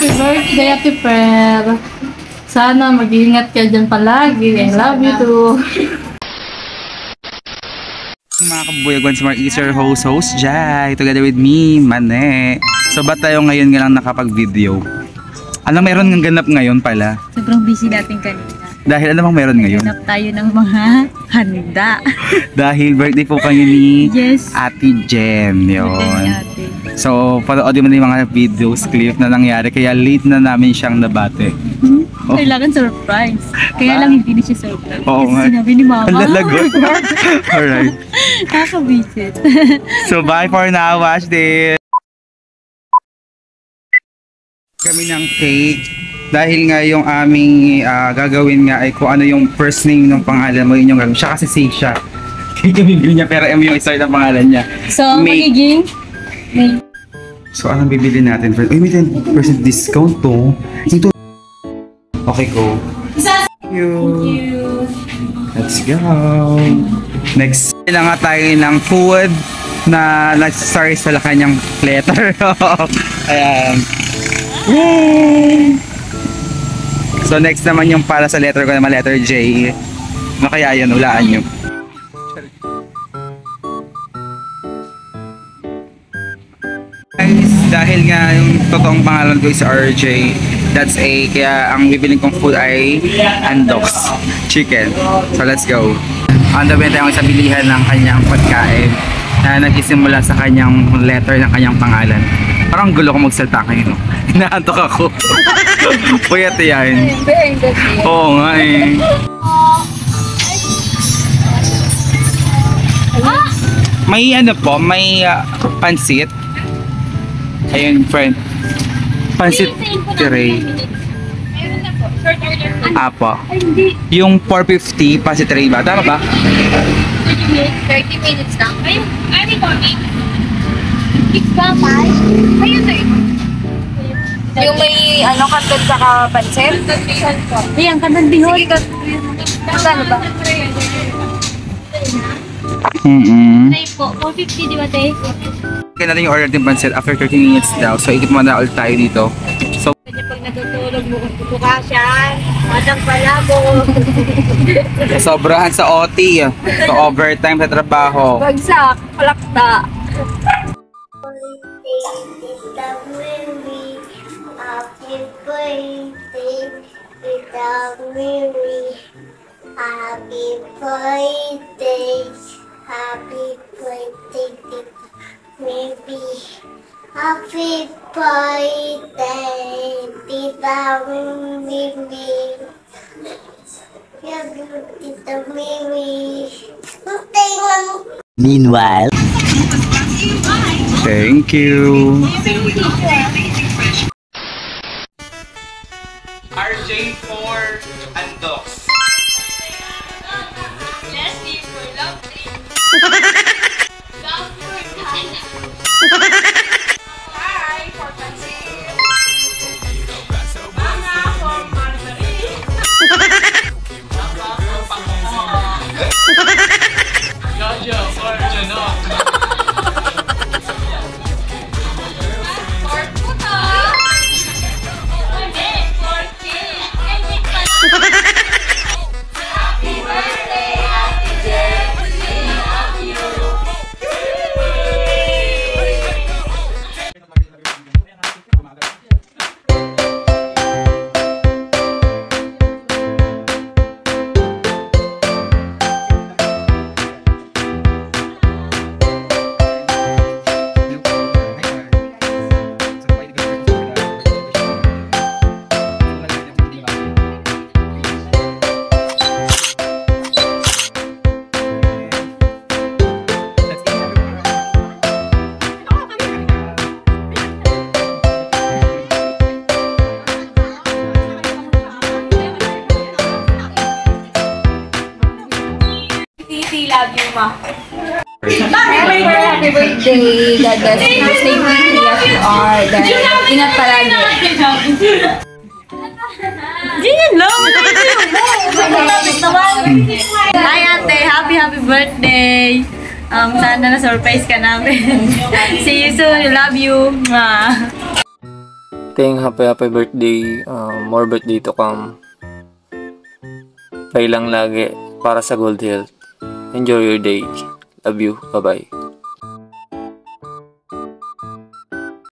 Happy birthday, Ate Per. Sana mag-iingat ka dyan palagi. I love you too. Mga kabuyagwan, Smart Easter host Jai, together with me, Mane. So ba't tayo ngayon nga lang nakapag-video? Alam, meron ng ganap ngayon pala. Sobrang busy natin kanina. Dahil ano bang meron ngayon? Ganap tayo ng mga handa. Dahil birthday po kayo ni Yes. Ate Jen. Yun. So, panoodin mo na yung mga videos, clip na nangyari. Kaya late na namin siyang nabate. Oh. Kailangan surprise. Kaya lang hindi na siya surprise. Oo nga. Sinabi ni Mama. Lalagot. Alright. Kakabisit. So, bye for now. Watch this. Kami ng cake. Dahil nga yung aming gagawin nga ay kung ano yung first name ng pangalan mo, yun yung gagawin. Siya kasi say siya. Kaya kami bilhin niya, pero yung start ng pangalan niya. So, magiging May. So, anong bibili natin? Uy, may 10% discount to. Ito. Okay, go. Thank you. Let's go. Next. Kailangan nga tayo ng food na nag-start sa kanyang letter. Ayan. Yay! So next naman yung para sa letter ko naman, letter J. Ano kaya yan? Ulaan nyo. Guys, dahil nga yung totoong pangalan ko is RJ, that's A. Kaya ang bibiling kong food ay Andox Chicken. So let's go. On the way tayo sa bilihan ng kanyang pagkain na nagsisimula sa kanyang letter ng kanyang pangalan. Parang gulo ko magsalta kayo, no? Inaantok ako. Puyat yan. Oo nga eh. May ano po, may pansit. Ayun, friend. Pansit tray. Apo. Yung 450 pansit tray ba? Tama ba? 30 minutes lang. Ayun, ay may coffee. It's gapay. Ayun na ito. Yung may ano, kanton saka pansit? Ayan, kandan bihon. Sige, ano ba? Ay po, 450 di ba, te? Kaya natin yung order ng pansit after 30 minutes daw. So, ikot muna ulit tayo dito. So, Pag natutulog mo kung putuka siya, madang palabo. sobrahan sa OT. So, overtime sa trabaho. Bagsak, palakta. Happy birthday, without Mary. Happy birthday, happy birthday, Mary. Happy birthday, Tita Mary. Tita Mary. Meanwhile, Thank you. RJ4 Andox. Leslie for love tree. Love for Tala. Hi for pansit. Mama for margarine. Jojo for Janok. For puto. For cake. Happy birthday, Ate Jen. We love you. Titi, love you, ma. Happy birthday. God bless you. Stay healthy as you are. Ingat palagi. Ganyan lang, wala ito yung Hi ate, happy birthday! Sana na-surprise ka namin. See you soon, I love you! Ting, happy birthday. More birthday to come. Pray lang lagi para sa good health. Enjoy your day. Love you. Bye-bye.